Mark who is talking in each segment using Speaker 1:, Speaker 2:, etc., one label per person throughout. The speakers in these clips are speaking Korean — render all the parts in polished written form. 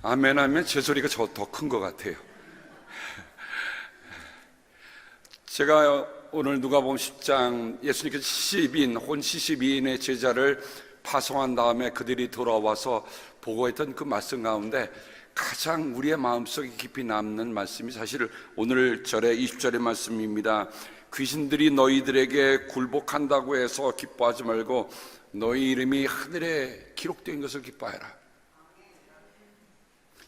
Speaker 1: 아멘 하면 제 소리가 더 큰 것 같아요. 제가 오늘 누가복음 10장 예수님께서 시십인 혼 시십인의 제자를 파송한 다음에 그들이 돌아와서 보고했던 그 말씀 가운데 가장 우리의 마음속에 깊이 남는 말씀이 사실 오늘 절의 20절의 말씀입니다. 귀신들이 너희들에게 굴복한다고 해서 기뻐하지 말고 너희 이름이 하늘에 기록된 것을 기뻐하라.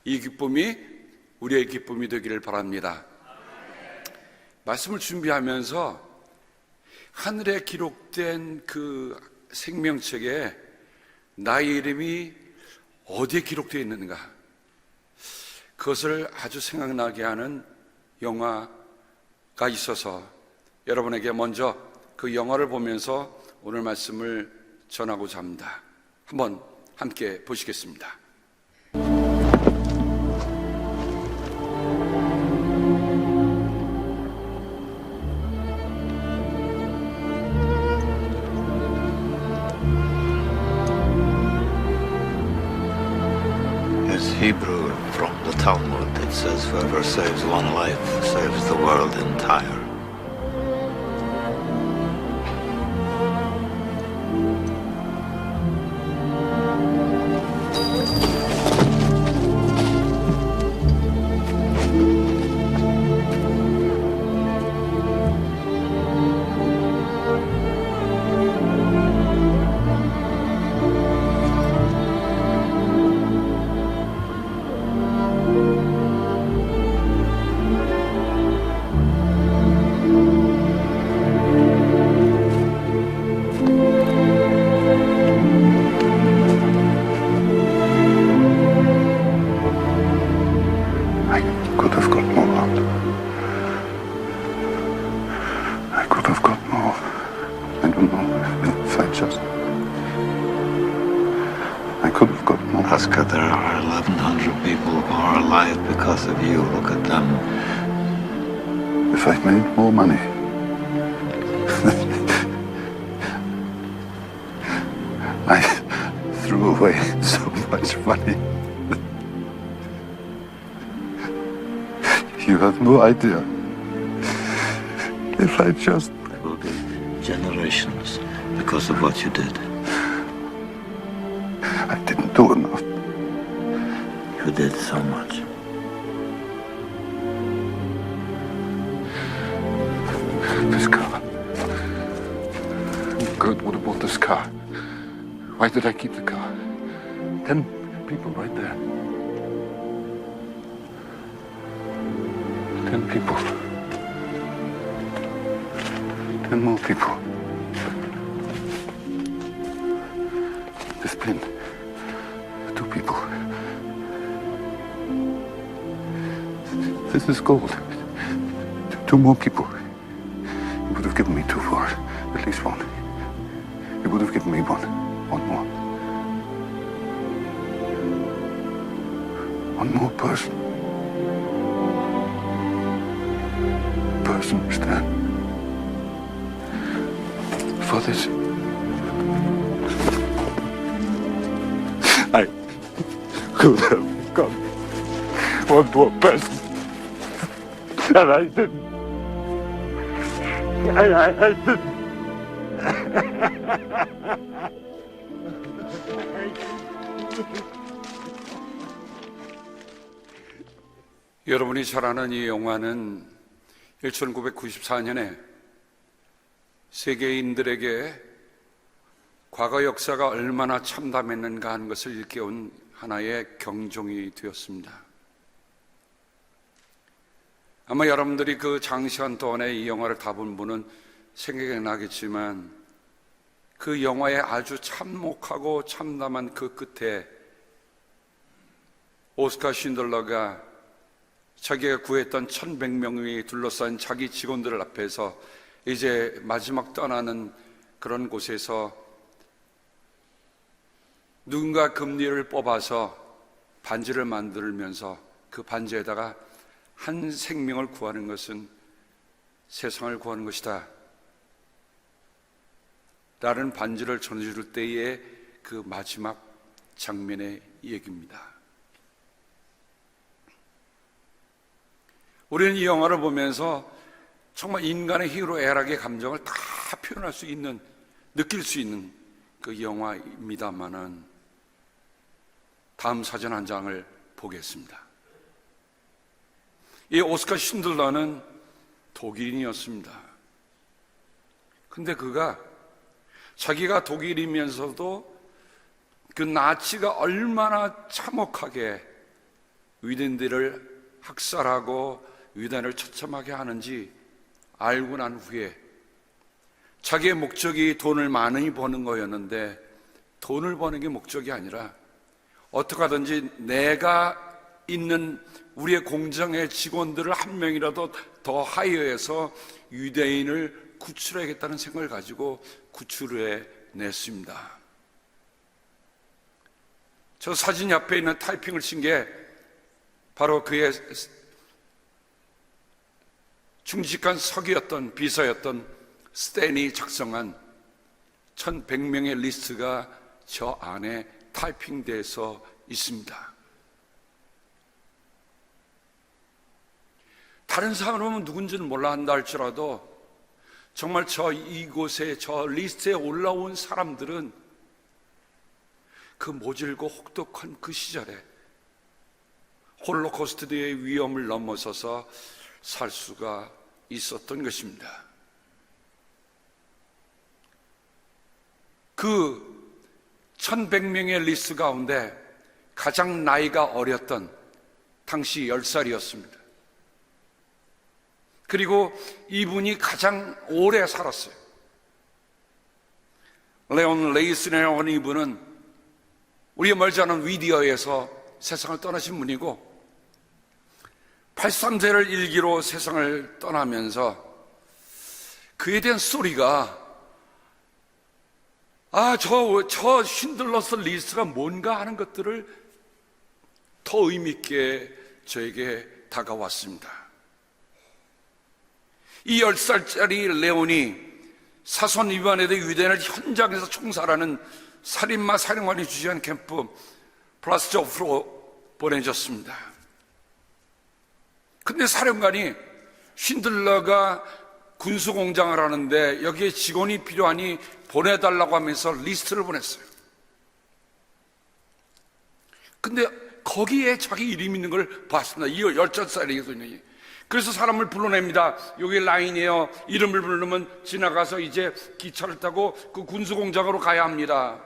Speaker 1: 이 기쁨이 우리의 기쁨이 되기를 바랍니다. 말씀을 준비하면서 하늘에 기록된 그 생명책에 나의 이름이 어디에 기록되어 있는가, 그것을 아주 생각나게 하는 영화가 있어서 여러분에게 먼저 그 영화를 보면서 오늘 말씀을 전하고자 합니다. 한번 함께 보시겠습니다.
Speaker 2: Hebrew from the Talmud. It says, whoever saves one life saves the world entire. Oscar, there are 1,100 people who are alive because of you. Look at them.
Speaker 3: If I'd made more money, I threw away so much money. You have no idea. If I just...
Speaker 2: There will be generations because of what you did.
Speaker 3: I didn't do enough.
Speaker 2: You did so much.
Speaker 3: This car. Kurt would have bought this car. Why did I keep the car? 10 people right there. 10 people. 10 more people. This pin. 2 people. This is gold. 2 more people. You would have given me 2 for it. At least 1. You would have given me 1. 1 more. 1 more person. Person stand for this. I could have got 1 more person. And I didn't. And I didn't.
Speaker 1: 여러분이 잘 아는 이 영화는 1994년에 세계인들에게 과거 역사가 얼마나 참담했는가 하는 것을 일깨운 하나의 경종이 되었습니다. 아마 여러분들이 그 장시간 동안에 이 영화를 다 본 분은 생각이 나겠지만 그 영화의 아주 참혹하고 참담한 그 끝에 오스카 신들러가 자기가 구했던 1,100명이 둘러싼 자기 직원들 앞에서 이제 마지막 떠나는 그런 곳에서 누군가 금리를 뽑아서 반지를 만들면서 그 반지에다가 한 생명을 구하는 것은 세상을 구하는 것이다 라는 반지를 전해줄 때의 그 마지막 장면의 얘기입니다. 우리는 이 영화를 보면서 정말 인간의 희로애락의 감정을 다 표현할 수 있는, 느낄 수 있는 그 영화입니다만은, 다음 사진 한 장을 보겠습니다. 이 오스카 신들러는 독일인이었습니다. 근데 그가 자기가 독일이면서도 그 나치가 얼마나 참혹하게 유대인들을 학살하고 유대인을 처참하게 하는지 알고 난 후에 자기의 목적이 돈을 많이 버는 거였는데, 돈을 버는 게 목적이 아니라 어떻게 하든지 내가 있는 우리의 공장의 직원들을 한 명이라도 더 하이어해서 유대인을 구출해야겠다는 생각을 가지고 구출해 냈습니다. 저 사진 옆에 있는 타이핑을 친 게 바로 그의 중직한 서기였던, 비서였던 스탠이 작성한 1100명의 리스트가 저 안에 타이핑돼서 있습니다. 다른 사람은 누군지는 몰라 한다 할지라도 정말 이곳에 저 리스트에 올라온 사람들은 그 모질고 혹독한 그 시절에 홀로코스트의 위험을 넘어서서 살 수가 있었던 것입니다. 그 1100명의 리스트 가운데 가장 나이가 어렸던 당시 10살이었습니다. 그리고 이분이 가장 오래 살았어요. 레온 레이슨이라는 이분은 우리가 멀지 않은 위디어에서 세상을 떠나신 분이고 83세를 일기로 세상을 떠나면서 그에 대한 스토리가 저 쉰들러스 리스트가 뭔가 하는 것들을 더 의미 있게 저에게 다가왔습니다. 이 10살짜리 레온이 사선 위반에 대해 유대인을 현장에서 총살하는 살인마 사령관이 주재한 캠프 플라스조프로 보내졌습니다. 근데 사령관이 쉰들러가 군수공장을 하는데 여기에 직원이 필요하니 보내달라고 하면서 리스트를 보냈어요. 근데 거기에 자기 이름이 있는 걸 봤습니다. 이 10살짜리 소년이. 그래서 사람을 불러냅니다. 여기 라인이에요. 이름을 부르면 지나가서 이제 기차를 타고 그 군수공장으로 가야 합니다.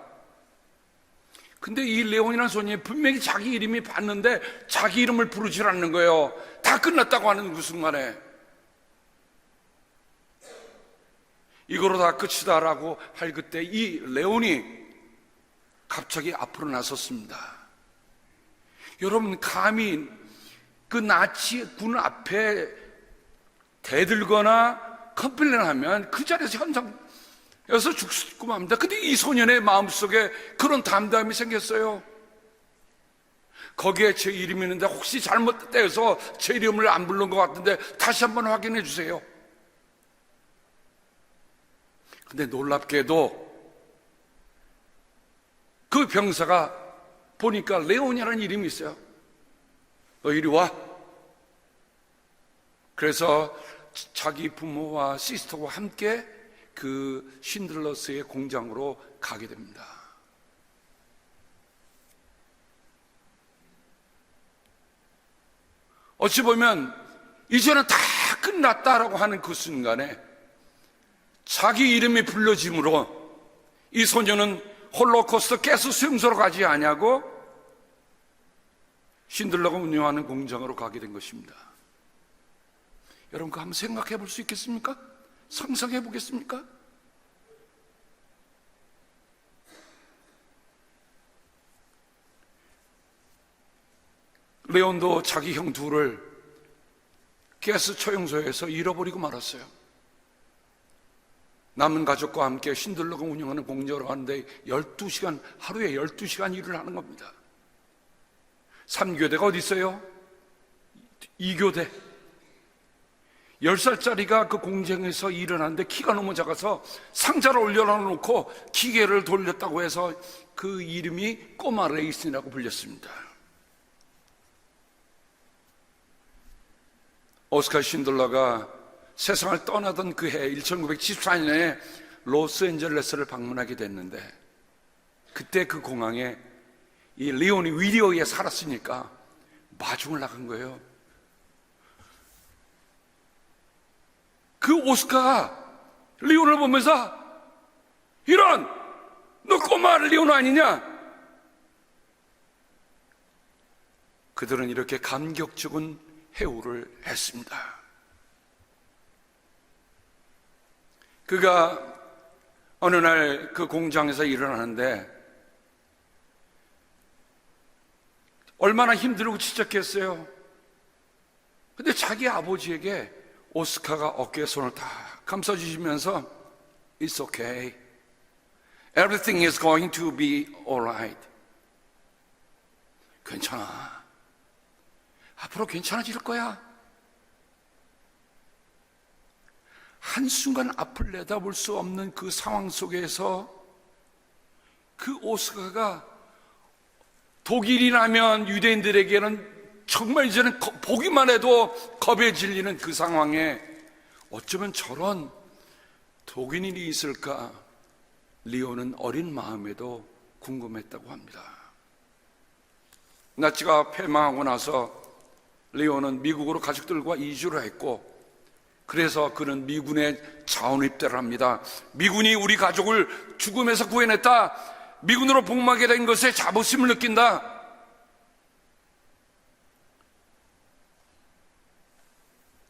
Speaker 1: 근데 이 레온이라는 소년이 분명히 자기 이름이 봤는데 자기 이름을 부르질 않는 거예요. 다 끝났다고 하는 그 순간에 이거로 다 끝이다라고 할 그때 이 레온이 갑자기 앞으로 나섰습니다. 여러분, 감히 그 나치 군 앞에 대들거나 컴플레인하면 그 자리에서 현장에서 죽고 맙니다. 근데 이 소년의 마음속에 그런 담담이 생겼어요. 거기에 제 이름이 있는데 혹시 잘못돼서 제 이름을 안 부른 것 같은데 다시 한번 확인해 주세요. 근데 놀랍게도 그 병사가 보니까 레온이라는 이름이 있어요. 너 이리 와. 그래서 자기 부모와 시스터와 함께 그 쉰들러스의 공장으로 가게 됩니다. 어찌 보면 이제는 다 끝났다라고 하는 그 순간에 자기 이름이 불려짐으로 이 소녀는 홀로코스트 가스 수용소로 가지 아니하고 쉰들러가 운영하는 공장으로 가게 된 것입니다. 여러분, 그거 한번 생각해 볼 수 있겠습니까? 상상해 보겠습니까? 레온도 자기 형 둘을 가스 처용소에서 잃어버리고 말았어요. 남은 가족과 함께 쉰들러가 운영하는 공장으로 가는데 12시간, 하루에 12시간 일을 하는 겁니다. 3교대가 어디 있어요? 2교대. 10살짜리가 그 공장에서 일을 하는데 키가 너무 작아서 상자를 올려놓고 기계를 돌렸다고 해서 그 이름이 꼬마 레이슨이라고 불렸습니다. 오스카 신들러가 세상을 떠나던 그 해 1974년에 로스앤젤레스를 방문하게 됐는데, 그때 그 공항에 이 리온이 위리오에 살았으니까 마중을 나간 거예요. 그 오스카가 리온을 보면서, 이런, 너 꼬마 리온 아니냐? 그들은 이렇게 감격적인 해우를 했습니다. 그가 어느 날 그 공장에서 일어나는데 얼마나 힘들고 지쳤겠어요. 근데 자기 아버지에게 오스카가 어깨에 손을 다 감싸주시면서 It's okay. Everything is going to be alright. 괜찮아. 앞으로 괜찮아질 거야. 한순간 앞을 내다볼 수 없는 그 상황 속에서 그 오스카가, 독일이라면 유대인들에게는 정말 이제는 보기만 해도 겁에 질리는 그 상황에 어쩌면 저런 독일인이 있을까, 리오는 어린 마음에도 궁금했다고 합니다. 나치가 패망하고 나서 리오는 미국으로 가족들과 이주를 했고, 그래서 그는 미군에 자원 입대를 합니다. 미군이 우리 가족을 죽음에서 구해냈다, 미군으로 복무하게 된 것에 자부심을 느낀다.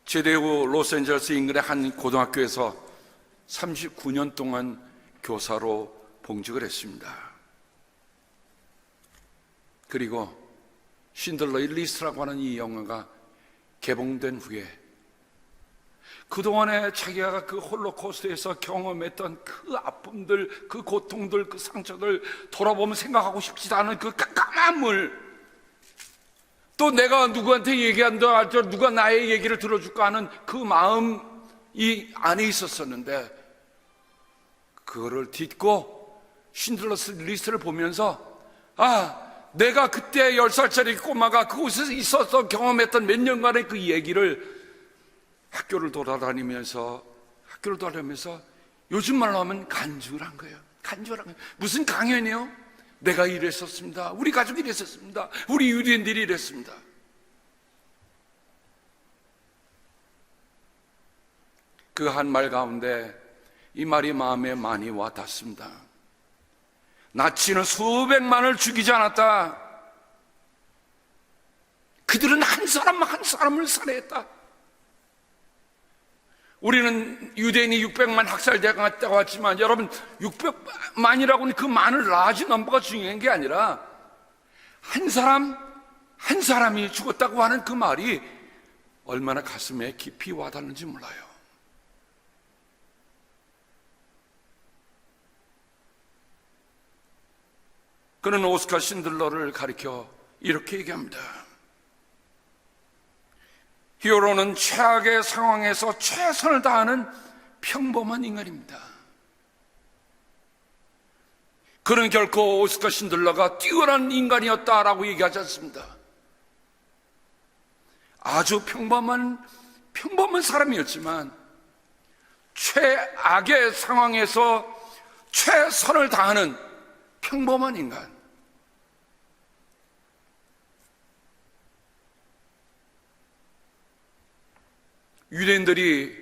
Speaker 1: 제대 후 로스앤젤레스 인근의 한 고등학교에서 39년 동안 교사로 봉직을 했습니다. 그리고 신들러의 리스트라고 하는 이 영화가 개봉된 후에 그동안에 자기가 그 홀로코스트에서 경험했던 그 아픔들, 그 고통들, 그 상처들 돌아보면 생각하고 싶지도 않은 그 깜깜함을, 또 내가 누구한테 얘기한다 할지 누가 나의 얘기를 들어줄까 하는 그 마음이 안에 있었었는데, 그거를 딛고 신들러스 리스트를 보면서, 내가 그때 10살짜리 꼬마가 그곳에서 있어서 경험했던 몇 년간의 그 얘기를 학교를 돌아다니면서 요즘 말로 하면 간주를 한 거예요. 무슨 강연이요? 내가 이랬었습니다. 우리 가족이 이랬었습니다. 우리 유대인들이 이랬습니다. 그 한 말 가운데 이 말이 마음에 많이 와 닿습니다. 나치는 수백만을 죽이지 않았다. 그들은 한 사람을 살해했다. 우리는 유대인이 600만 학살되었다고 했지만, 여러분, 600만이라고는 그 많은 라지 넘버가 중요한 게 아니라 한 사람이 죽었다고 하는 그 말이 얼마나 가슴에 깊이 와닿는지 몰라요. 그는 오스카 신들러를 가리켜 이렇게 얘기합니다. 히어로는 최악의 상황에서 최선을 다하는 평범한 인간입니다. 그는 결코 오스카 신들러가 뛰어난 인간이었다라고 얘기하지 않습니다. 아주 평범한 사람이었지만 최악의 상황에서 최선을 다하는 평범한 인간. 유대인들이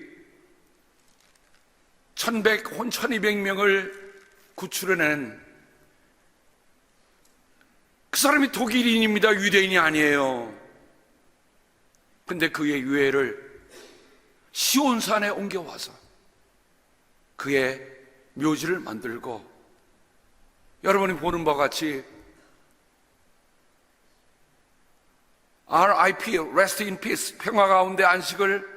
Speaker 1: 1200명을 구출해낸 그 사람이 독일인입니다. 유대인이 아니에요. 근데 그의 유해를 시온산에 옮겨와서 그의 묘지를 만들고, 여러분이 보는 바와 같이 RIP, Rest in Peace, 평화 가운데 안식을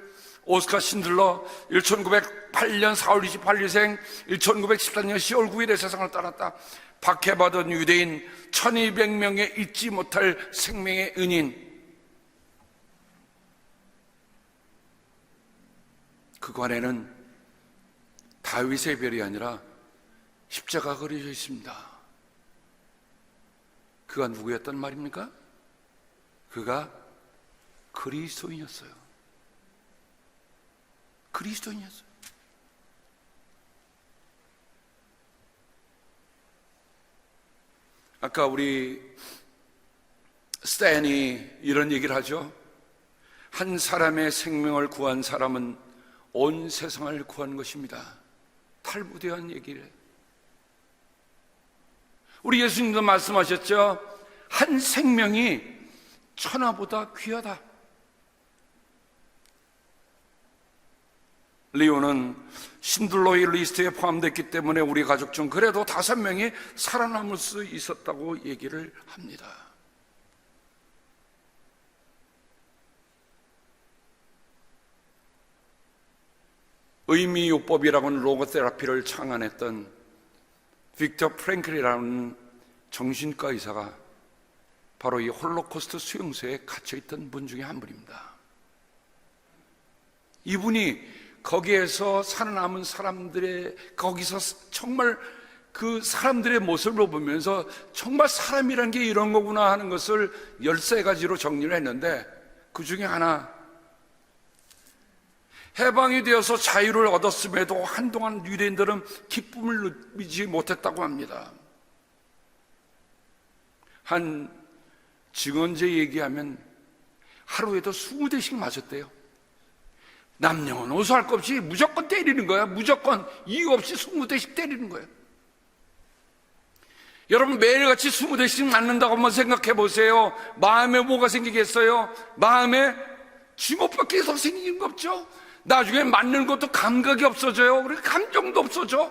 Speaker 1: 오스카 신들러 1908년 4월 28일생, 1914년 10월 9일에 세상을 떠났다. 박해받은 유대인 1200명의 잊지 못할 생명의 은인, 그 관에는 다윗의 별이 아니라 십자가 그려져 있습니다. 그가 누구였단 말입니까? 그가 그리스도인이었어요. 그리스도인이었어요. 아까 우리 스탠이 이런 얘기를 하죠. 한 사람의 생명을 구한 사람은 온 세상을 구한 것입니다. 탈부대한 얘기를 해요. 우리 예수님도 말씀하셨죠. 한 생명이 천하보다 귀하다. 리오는 신들로의 리스트에 포함됐기 때문에 우리 가족 중 그래도 5명이 살아남을 수 있었다고 얘기를 합니다. 의미요법이라고는 로고테라피를 창안했던 빅터 프랭클이라는 정신과 의사가 바로 이 홀로코스트 수용소에 갇혀있던 분 중에 한 분입니다. 이분이 거기에서 살아남은 사람들의, 거기서 정말 그 사람들의 모습을 보면서 정말 사람이란 게 이런 거구나 하는 것을 13가지로 정리를 했는데, 그 중에 하나, 해방이 되어서 자유를 얻었음에도 한동안 유대인들은 기쁨을 누리지 못했다고 합니다. 한 증언제 얘기하면 하루에도 20대씩 맞았대요. 남녀는 오수할 것 없이 무조건 때리는 거야. 무조건 이유 없이 20대씩 때리는 거예요. 여러분, 매일같이 20대씩 맞는다고 한번 생각해 보세요. 마음에 뭐가 생기겠어요? 마음에 쥐못밖에 더 생기는 거 없죠? 나중에 맞는 것도 감각이 없어져요. 그리고 감정도 없어져.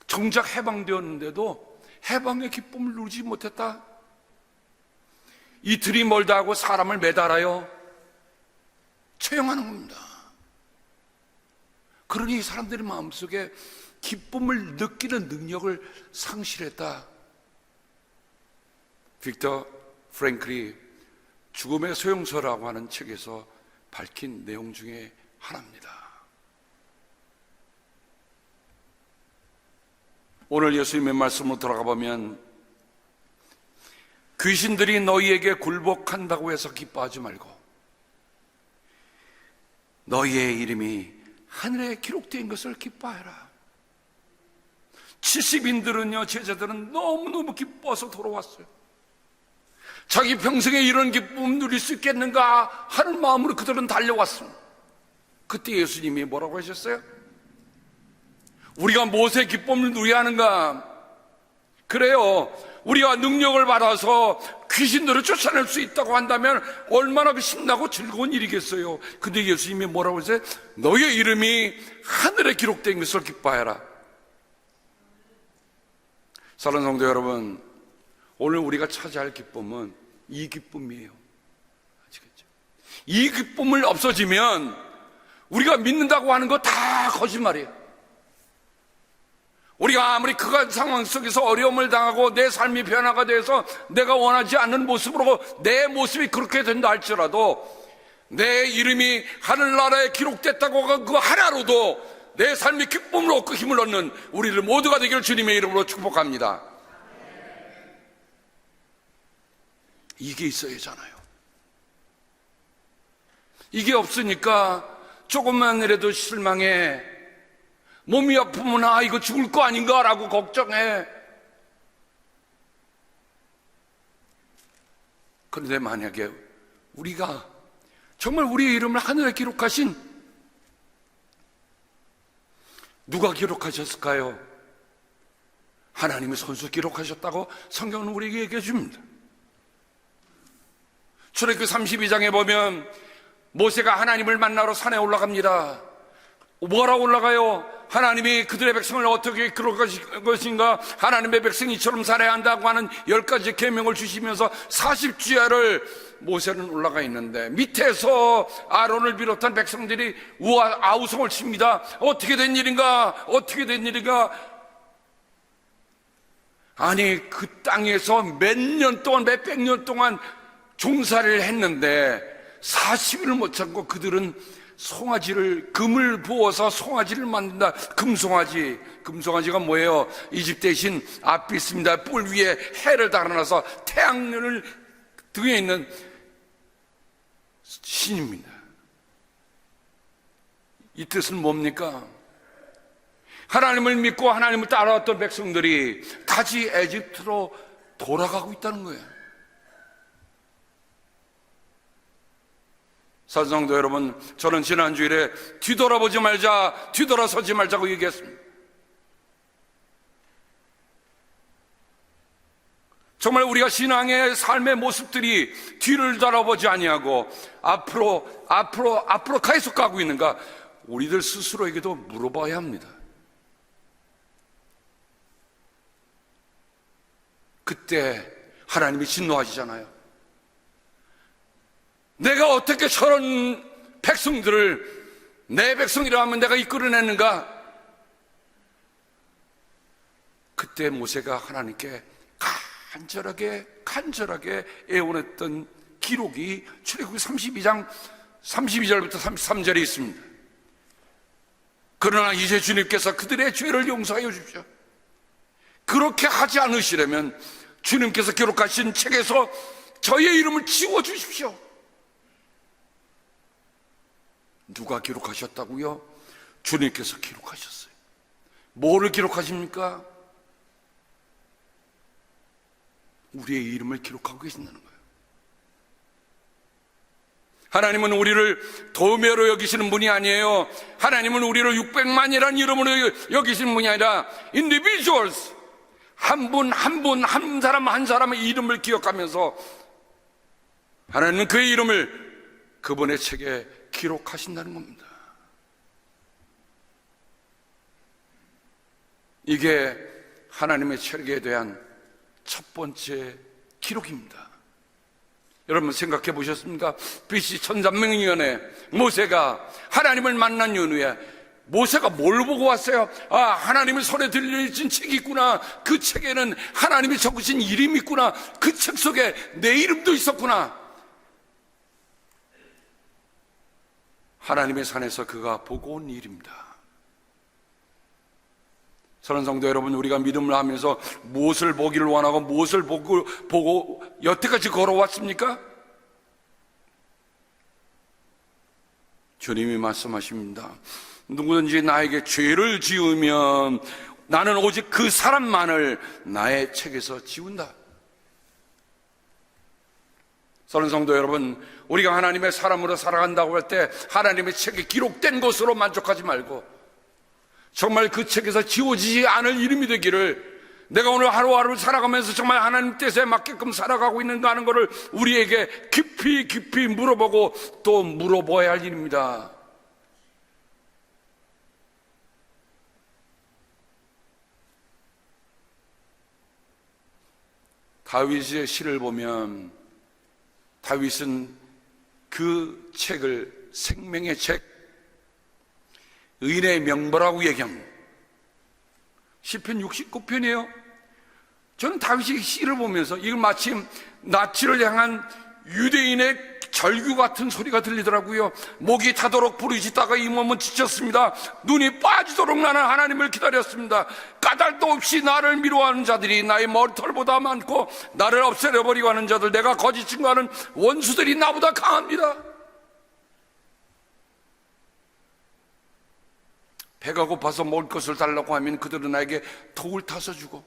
Speaker 1: 정작 해방되었는데도 해방의 기쁨을 누리지 못했다. 이틀이 멀다 하고 사람을 매달아요. 처형하는 겁니다. 그러니 이 사람들의 마음속에 기쁨을 느끼는 능력을 상실했다. 빅터 프랭클이 죽음의 소용서라고 하는 책에서 밝힌 내용 중에 하나입니다. 오늘 예수님의 말씀으로 돌아가 보면, 귀신들이 너희에게 굴복한다고 해서 기뻐하지 말고 너희의 이름이 하늘에 기록된 것을 기뻐하라. 70인들은요, 제자들은 너무너무 기뻐서 돌아왔어요. 자기 평생에 이런 기쁨 누릴 수 있겠는가 하는 마음으로 그들은 달려왔습니다. 그때 예수님이 뭐라고 하셨어요? 우리가 무엇의 기쁨을 누려야 하는가? 그래요, 우리가 능력을 받아서 귀신들을 쫓아낼 수 있다고 한다면 얼마나 신나고 즐거운 일이겠어요. 근데 예수님이 뭐라고 하세요? 너의 이름이 하늘에 기록된 것을 기뻐하라. 사랑하는 성도 여러분, 오늘 우리가 차지할 기쁨은 이 기쁨이에요. 아시겠죠? 이 기쁨을 없어지면 우리가 믿는다고 하는 거 다 거짓말이에요. 우리가 아무리 그 상황 속에서 어려움을 당하고 내 삶이 변화가 돼서 내가 원하지 않는 모습으로 내 모습이 그렇게 된다 할지라도, 내 이름이 하늘나라에 기록됐다고 하고 그 하나로도 내 삶이 기쁨을 얻고 힘을 얻는 우리를 모두가 되기를 주님의 이름으로 축복합니다. 이게 있어야 하잖아요. 이게 없으니까 조금만이라도 실망해, 몸이 아프면 아 이거 죽을 거 아닌가 라고 걱정해. 그런데 만약에 우리가 정말 우리의 이름을 하늘에 기록하신, 누가 기록하셨을까요? 하나님이 손수 기록하셨다고 성경은 우리에게 얘기해 줍니다. 출애굽기 32장에 보면 모세가 하나님을 만나러 산에 올라갑니다. 뭐라고 올라가요? 하나님이 그들의 백성을 어떻게 그럴 것인가, 하나님의 백성이 이처럼 살아야 한다고 하는 10가지 계명을 주시면서 40주야를 모세는 올라가 있는데, 밑에서 아론을 비롯한 백성들이 아우성을 칩니다. 어떻게 된 일인가, 어떻게 된 일인가. 아니, 그 땅에서 몇 년 동안, 몇백 년 동안 종살이를 했는데 40일을 못 참고 그들은 송아지를, 금을 부어서 송아지를 만든다. 금송아지. 금송아지가 뭐예요? 이집 대신 아피스입니다. 뿔 위에 해를 달아놔서 태양을 등에 있는 신입니다. 이 뜻은 뭡니까? 하나님을 믿고 하나님을 따라왔던 백성들이 다시 에집트로 돌아가고 있다는 거예요. 사성도 여러분, 저는 지난주일에 뒤돌아보지 말자, 뒤돌아서지 말자고 얘기했습니다. 정말 우리가 신앙의 삶의 모습들이 뒤를 돌아보지 아니하고 앞으로 계속 가고 있는가, 우리들 스스로에게도 물어봐야 합니다. 그때 하나님이 진노하시잖아요. 내가 어떻게 저런 백성들을 내 백성이라 하면 내가 이끌어냈는가? 그때 모세가 하나님께 간절하게 애원했던 기록이 출애굽기 32장 32절부터 33절에 있습니다. 그러나 이제 주님께서 그들의 죄를 용서하여 주십시오. 그렇게 하지 않으시려면 주님께서 기록하신 책에서 저의 이름을 지워주십시오. 누가 기록하셨다고요? 주님께서 기록하셨어요. 뭐를 기록하십니까? 우리의 이름을 기록하고 계신다는 거예요. 하나님은 우리를 도매로 여기시는 분이 아니에요. 하나님은 우리를 600만이라는 이름으로 여기시는 분이 아니라 individuals, 한 사람 한 사람의 이름을 기억하면서 하나님은 그의 이름을 그분의 책에 기록하신다는 겁니다. 이게 하나님의 책에 대한 첫 번째 기록입니다. 여러분 생각해 보셨습니까? BC 1300년에 모세가 하나님을 만난 이후에 모세가 뭘 보고 왔어요? 하나님의 손에 들려진 책이 있구나. 그 책에는 하나님이 적으신 이름이 있구나. 그 책 속에 내 이름도 있었구나. 하나님의 산에서 그가 보고 온 일입니다. 사랑하는 성도 여러분, 우리가 믿음을 하면서 무엇을 보기를 원하고 무엇을 보고 여태까지 걸어왔습니까? 주님이 말씀하십니다. 누구든지 나에게 죄를 지으면 나는 오직 그 사람만을 나의 책에서 지운다. 사랑하는 성도 여러분, 우리가 하나님의 사람으로 살아간다고 할 때 하나님의 책에 기록된 것으로 만족하지 말고 정말 그 책에서 지워지지 않을 이름이 되기를, 내가 오늘 하루하루 살아가면서 정말 하나님 뜻에 맞게끔 살아가고 있는가 하는 것을 우리에게 깊이 물어보고 또 물어봐야 할 일입니다. 다윗의 시를 보면 다윗은 그 책을 생명의 책, 의인의 명보라고 얘기합니다. 시편 69편이에요. 저는 다윗의 시를 보면서 이걸 마침 나치를 향한 유대인의 절규 같은 소리가 들리더라고요. 목이 타도록 부르짖다가 이 몸은 지쳤습니다. 눈이 빠지도록 나는 하나님을 기다렸습니다. 까닭도 없이 나를 미워하는 자들이 나의 머리털보다 많고 나를 없애려버리고 하는 자들, 내가 거짓 증거하는 원수들이 나보다 강합니다. 배가 고파서 먹을 것을 달라고 하면 그들은 나에게 독을 타서 주고,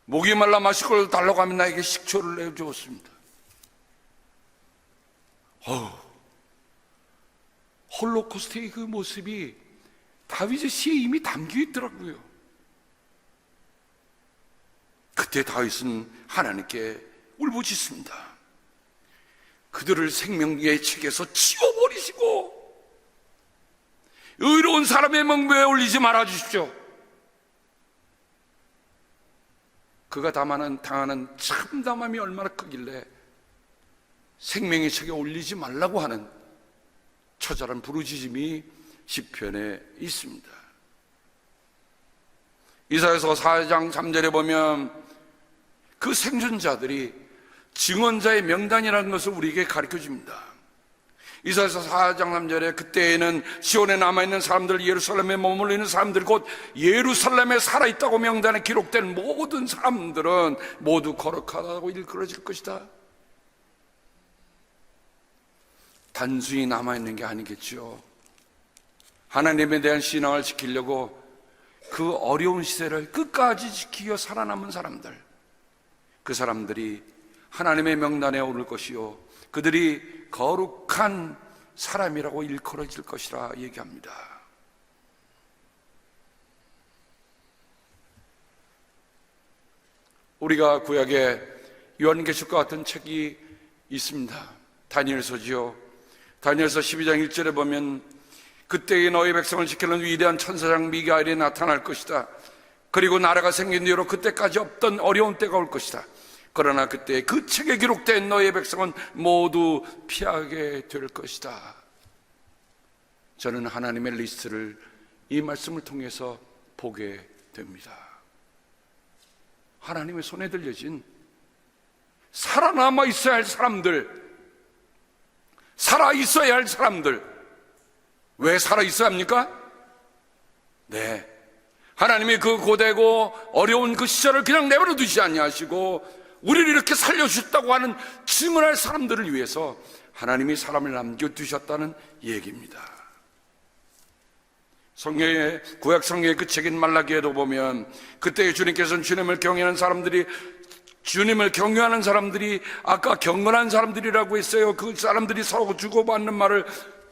Speaker 1: 목이 말라 마실 것을 달라고 하면 나에게 식초를 내주었습니다. 홀로코스트의 그 모습이 다윗의 시에 이미 담겨 있더라고요. 그때 다윗은 하나님께 울부짖습니다. 그들을 생명의 책에서 지워버리시고 의로운 사람의 명부에 올리지 말아 주십시오. 그가 당하는 참담함이 얼마나 크길래 생명의 책에 올리지 말라고 하는 처절한 부르짖음이 시편에 있습니다. 이사야서 4장 3절에 보면 그 생존자들이 증언자의 명단이라는 것을 우리에게 가르쳐줍니다. 이사야서 4장 3절에 그때에는 시온에 남아있는 사람들, 예루살렘에 머물러 있는 사람들, 곧 예루살렘에 살아있다고 명단에 기록된 모든 사람들은 모두 거룩하다고 일컬어질 것이다. 단순히 남아있는 게 아니겠죠. 하나님에 대한 신앙을 지키려고 그 어려운 시대를 끝까지 지키며 살아남은 사람들, 그 사람들이 하나님의 명단에 오를 것이요 그들이 거룩한 사람이라고 일컬어질 것이라 얘기합니다. 우리가 구약에 요한계시록과 같은 책이 있습니다. 다니엘서지요. 다니엘서 12장 1절에 보면 그때의 너희 백성을 지키는 위대한 천사장 미가엘이 나타날 것이다. 그리고 나라가 생긴 뒤로 그때까지 없던 어려운 때가 올 것이다. 그러나 그때 그 책에 기록된 너희 백성은 모두 피하게 될 것이다. 저는 하나님의 리스트를 이 말씀을 통해서 보게 됩니다. 하나님의 손에 들려진 살아남아 있어야 할 사람들, 살아 있어야 할 사람들. 왜 살아 있어야 합니까? 네, 하나님이 그 고되고 어려운 그 시절을 그냥 내버려 두지 아니하시고 우리를 이렇게 살려주셨다고 하는 증언할 사람들을 위해서 하나님이 사람을 남겨두셨다는 얘기입니다. 성경의 구약 성경의 그 책인 말라기에도 보면 그때 주님께서는 주님을 경외하는 사람들이 아까 경건한 사람들이라고 했어요. 그 사람들이 서로 주고받는 말을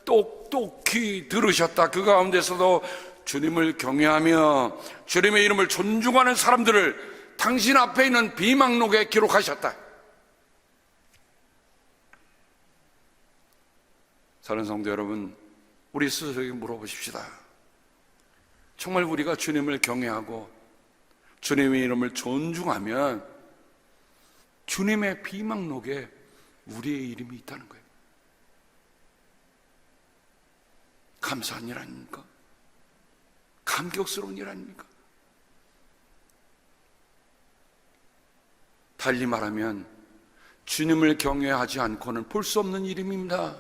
Speaker 1: 똑똑히 들으셨다. 그 가운데서도 주님을 경외하며 주님의 이름을 존중하는 사람들을 당신 앞에 있는 비망록에 기록하셨다. 사랑하는 성도 여러분, 우리 스스로에게 물어보십시다. 정말 우리가 주님을 경외하고 주님의 이름을 존중하면 주님의 비망록에 우리의 이름이 있다는 거예요. 감사한 일 아닙니까? 감격스러운 일 아닙니까? 달리 말하면 주님을 경외하지 않고는 볼 수 없는 이름입니다.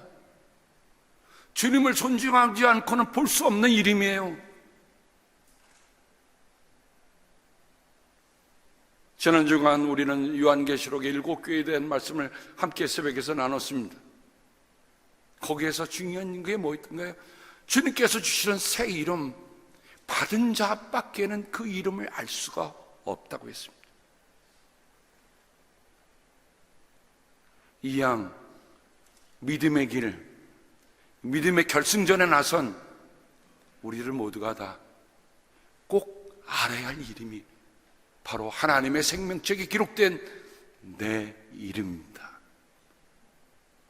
Speaker 1: 주님을 존중하지 않고는 볼 수 없는 이름이에요. 지난 주간 우리는 요한계시록의 7교회에 대한 말씀을 함께 새벽에서 나눴습니다. 거기에서 중요한 게 뭐였던가요? 주님께서 주시는 새 이름, 받은 자밖에는 그 이름을 알 수가 없다고 했습니다. 이 양, 믿음의 길, 믿음의 결승전에 나선 우리들 모두가 다 꼭 알아야 할 이름이 바로 하나님의 생명책에 기록된 내 이름입니다.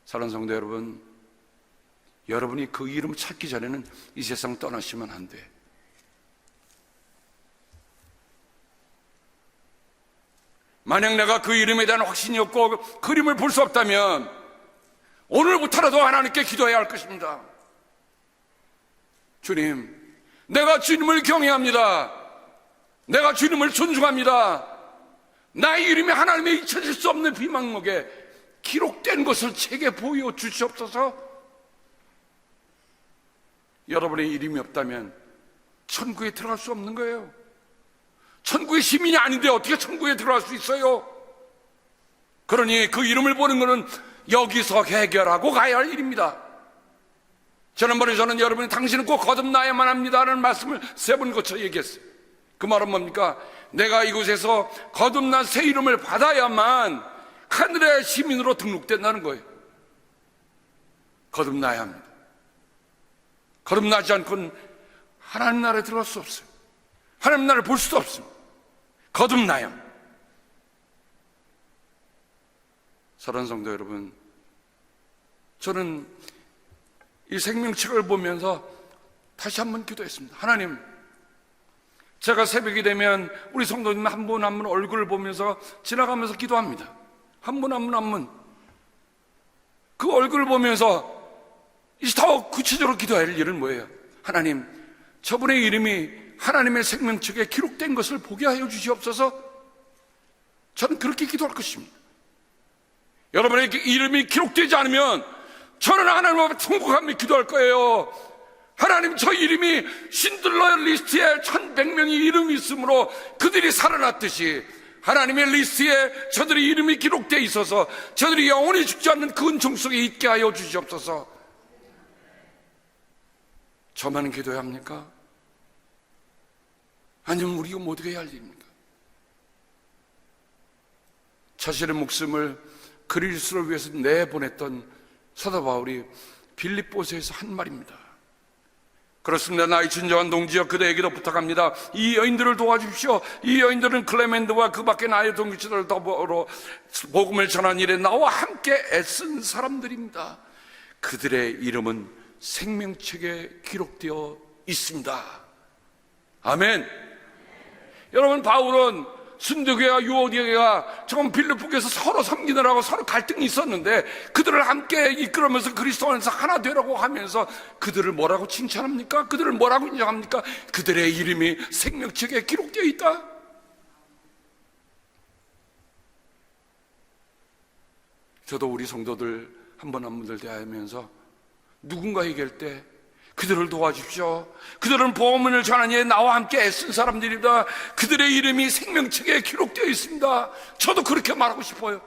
Speaker 1: 사랑하는 성도 여러분, 여러분이 그 이름 찾기 전에는 이 세상 떠나시면 안 돼. 만약 내가 그 이름에 대한 확신이 없고 그림을 볼 수 없다면 오늘부터라도 하나님께 기도해야 할 것입니다. 주님, 내가 주님을 경외합니다. 내가 주님을 존중합니다. 나의 이름이 하나님의 잊혀질 수 없는 비망록에 기록된 것을 제게 보여주시옵소서. 여러분의 이름이 없다면 천국에 들어갈 수 없는 거예요. 천국의 시민이 아닌데 어떻게 천국에 들어갈 수 있어요? 그러니 그 이름을 보는 것은 여기서 해결하고 가야 할 일입니다. 지난번에 저는 여러분이 당신은 꼭 거듭나야만 합니다라는 말씀을 3번 거쳐 얘기했어요. 그 말은 뭡니까? 내가 이곳에서 거듭난 새 이름을 받아야만 하늘의 시민으로 등록된다는 거예요. 거듭나야 합니다. 거듭나지 않고는 하나님 나라에 들어갈 수 없어요. 하나님 나라를 볼 수도 없습니다. 거듭나야 합니다. 사랑하는 성도 여러분, 저는 이 생명책을 보면서 다시 한번 기도했습니다. 하나님, 제가 새벽이 되면 우리 성도님 한 분 한 분 얼굴을 보면서 지나가면서 기도합니다. 한 분 한 분 한 분. 그 얼굴을 보면서 이제 더 구체적으로 기도할 일은 뭐예요? 하나님, 저분의 이름이 하나님의 생명책에 기록된 것을 보게 하여 주시옵소서. 저는 그렇게 기도할 것입니다. 여러분의 이름이 기록되지 않으면 저는 하나님 앞에 통곡하며 기도할 거예요. 하나님, 저 이름이 신들러 리스트에 1100명의 이름이 있으므로 그들이 살아났듯이 하나님의 리스트에 저들의 이름이 기록되어 있어서 저들이 영원히 죽지 않는 그 은총 속에 있게 하여 주시옵소서. 저만 기도해야 합니까? 아니면 우리가 모두가 해야 할 일입니까? 자신의 목숨을 그리스도를 위해서 내보냈던 사도 바울이 빌립보서에서 한 말입니다. 그렇습니다. 나의 진정한 동지여, 그대에게도 부탁합니다. 이 여인들을 도와주십시오. 이 여인들은 클레멘드와 그 밖에 나의 동기들을 더불어 복음을 전한 일에 나와 함께 애쓴 사람들입니다. 그들의 이름은 생명책에 기록되어 있습니다. 아멘. 여러분, 바울은 순두교와 유오디아가 정말 빌립보에서 서로 섬기느라고 서로 갈등이 있었는데 그들을 함께 이끌으면서 그리스도 안에서 하나 되라고 하면서 그들을 뭐라고 칭찬합니까? 그들을 뭐라고 인정합니까? 그들의 이름이 생명책에 기록되어 있다. 저도 우리 성도들 한 분 한 분들 대하면서 누군가 얘기할 때 그들을 도와주십시오. 그들은 복음을 전하는 일에 나와 함께 애쓴 사람들이다. 그들의 이름이 생명책에 기록되어 있습니다. 저도 그렇게 말하고 싶어요.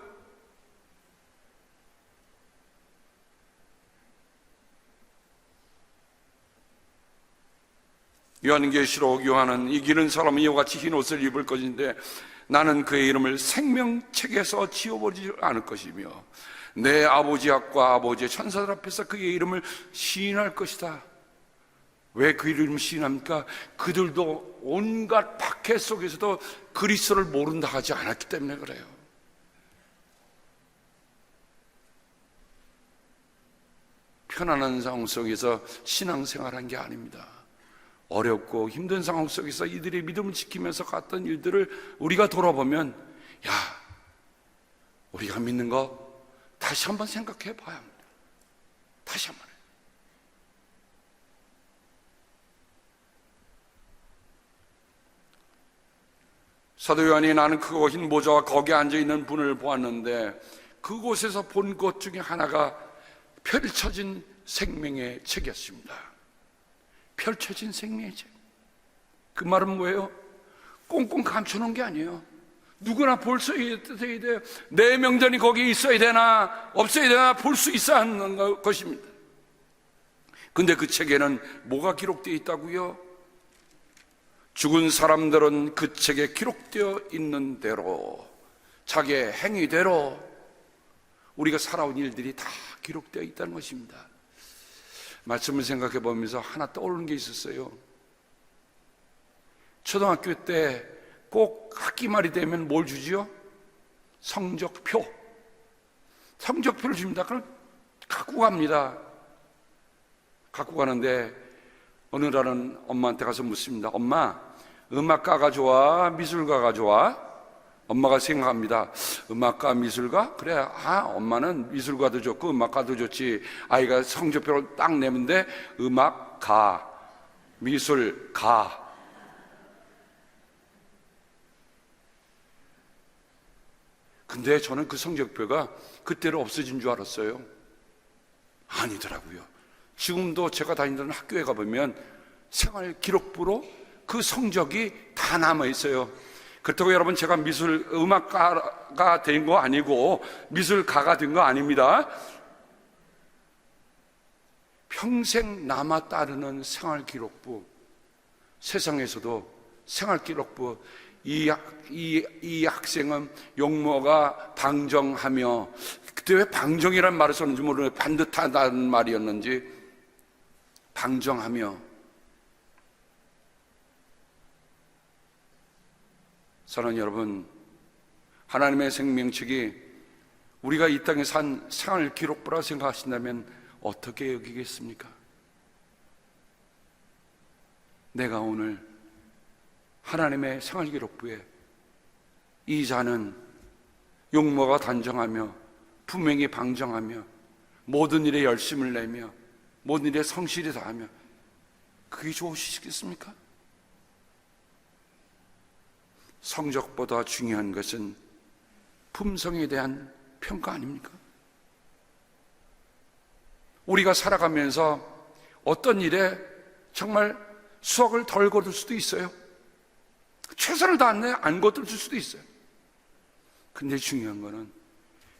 Speaker 1: 요한계시록 요한은 이기는 사람은 이와 같이 흰 옷을 입을 것인데 나는 그의 이름을 생명책에서 지워버리지 않을 것이며 내 아버지 앞과 아버지의 천사들 앞에서 그의 이름을 시인할 것이다. 왜 그 이름을 시인합니까? 그들도 온갖 박해 속에서도 그리스도를 모른다 하지 않았기 때문에 그래요. 편안한 상황 속에서 신앙생활한 게 아닙니다. 어렵고 힘든 상황 속에서 이들의 믿음을 지키면서 갔던 일들을 우리가 돌아보면 야, 우리가 믿는 거 다시 한번 생각해 봐야 합니다. 다시 한번. 사도 요한이 나는 그거 흰 모자와 거기에 앉아있는 분을 보았는데 그곳에서 본 것 중에 하나가 펼쳐진 생명의 책이었습니다. 펼쳐진 생명의 책. 그 말은 뭐예요? 꽁꽁 감춰놓은 게 아니에요. 누구나 볼 수 있어야 돼요. 내 명단이 거기에 있어야 되나 없어야 되나 볼 수 있어야 하는 것입니다. 근데 그 책에는 뭐가 기록되어 있다고요? 죽은 사람들은 그 책에 기록되어 있는 대로 자기의 행위대로 우리가 살아온 일들이 다 기록되어 있다는 것입니다. 말씀을 생각해 보면서 하나 떠오르는 게 있었어요. 초등학교 때 꼭 학기 말이 되면 뭘 주지요? 성적표. 성적표를 줍니다. 그럼 갖고 갑니다. 갖고 가는데 어느 날은 엄마한테 가서 묻습니다. 엄마, 음악가가 좋아? 미술가가 좋아? 엄마가 생각합니다. 음악가, 미술가? 그래, 엄마는 미술가도 좋고 음악가도 좋지. 아이가 성적표를 딱 내는데 음악가, 미술가. 근데 저는 그 성적표가 그때로 없어진 줄 알았어요. 아니더라고요. 지금도 제가 다니던 학교에 가보면 생활 기록부로 그 성적이 다 남아 있어요. 그렇다고 여러분 제가 음악가가 된 거 아니고 미술가가 된 거 아닙니다. 평생 남아 따르는 생활 기록부. 세상에서도 생활 기록부. 이 학생은 용모가 방정하며, 그때 왜 방정이라는 말을 썼는지 모르겠는데 반듯하다는 말이었는지, 방정하며. 사랑하는 여러분, 하나님의 생명책이 우리가 이 땅에 산 생활 기록부라 생각하신다면 어떻게 여기겠습니까? 내가 오늘 하나님의 생활 기록부에 이 자는 용모가 단정하며 분명히 방정하며 모든 일에 열심을 내며 모든 일에 성실히 다하며, 그게 좋으시겠습니까? 성적보다 중요한 것은 품성에 대한 평가 아닙니까? 우리가 살아가면서 어떤 일에 정말 수확을 덜 거둘 수도 있어요. 최선을 다했네, 안 거둘 수도 있어요. 근데 중요한 거는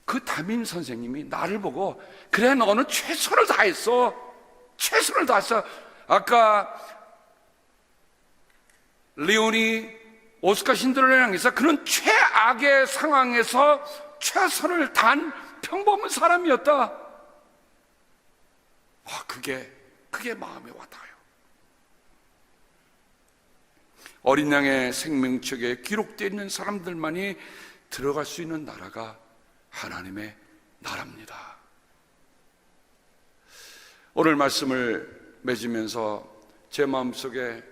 Speaker 1: 그 담임 선생님이 나를 보고 그래, 너는 최선을 다했어. 최선을 다했어. 아까 리온이 오스카 신드로를 향해서 그는 최악의 상황에서 최선을 다한 평범한 사람이었다. 그게 마음에 와닿아요. 어린 양의 생명책에 기록되어 있는 사람들만이 들어갈 수 있는 나라가 하나님의 나라입니다. 오늘 말씀을 맺으면서 제 마음속에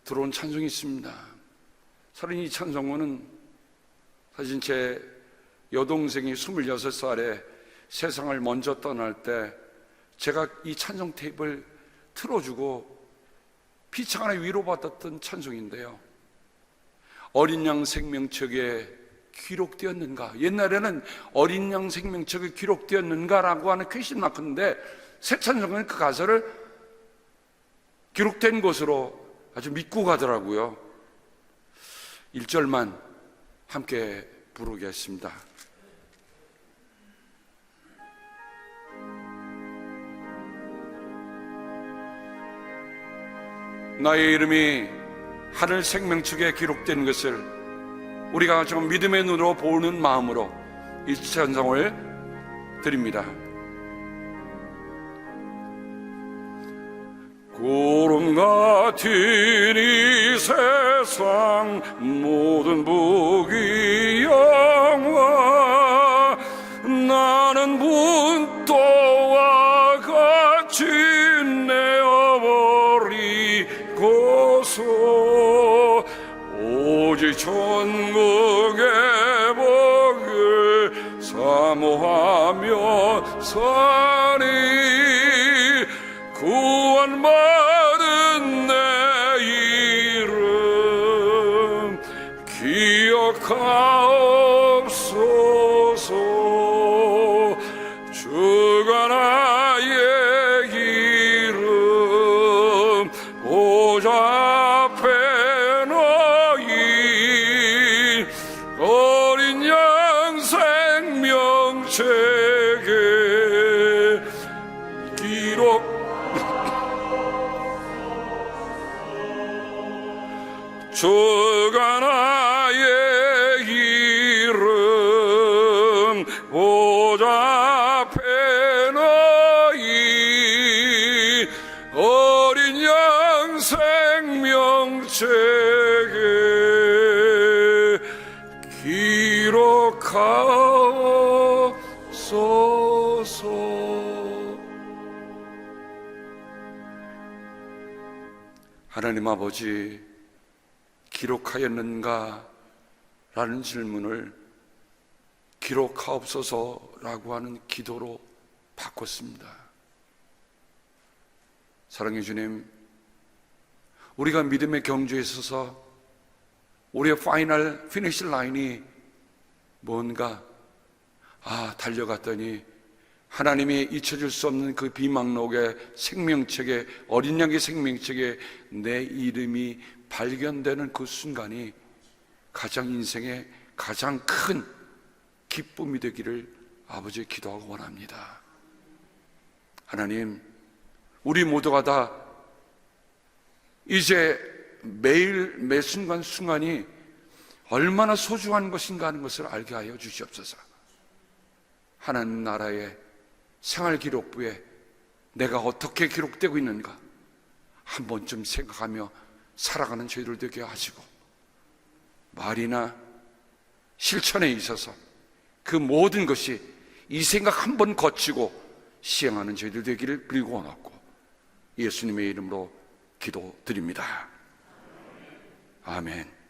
Speaker 1: 들어온 찬송이 있습니다. 사실 이 찬송은 사실 제 여동생이 26살에 세상을 먼저 떠날 때 제가 이 찬송 테이프를 틀어주고 피창 안에 위로받았던 찬송인데요. 어린 양 생명책에 기록되었는가? 옛날에는 어린 양 생명책에 기록되었는가라고 하는 퀘스천 마크인데 새 찬송은 그 가사를 기록된 것으로 아주 믿고 가더라고요. 1절만 함께 부르겠습니다. 나의 이름이 하늘 생명책에 기록된 것을 우리가 좀 믿음의 눈으로 보는 마음으로 이 찬송을 드립니다. 구름 같은 이 세상 모든 부귀영화 나는 분도와 같이 내어버리고서 오직 천국의 복을 사모하며 사니 구원받은 내 이름 기억하옵소서. 주가 나의 이름 보좌 앞에 놓인 어린 양 생명책에 기록 주가 나의 이름 보좌 앞에 놓인 어린 양 생명책에 기록하옵소서. 하나님 아버지, 기록하였는가? 라는 질문을 기록하옵소서라고 하는 기도로 바꿨습니다. 사랑해 주님, 우리가 믿음의 경주에 있어서 우리의 파이널 피니시 라인이 뭔가 달려갔더니 하나님이 잊혀질 수 없는 그 비망록의 생명책에, 어린 양의 생명책에 내 이름이 발견되는 그 순간이 가장 인생의 가장 큰 기쁨이 되기를 아버지 기도하고 원합니다. 하나님, 우리 모두가 다 이제 매일 매 순간순간이 얼마나 소중한 것인가 하는 것을 알게 하여 주시옵소서. 하나님 나라의 생활기록부에 내가 어떻게 기록되고 있는가 한 번쯤 생각하며 살아가는 저희들 되게 하시고, 말이나 실천에 있어서 그 모든 것이 이 생각 한 번 거치고 시행하는 저희들 되기를 빌고 원하고 예수님의 이름으로 기도드립니다. 아멘.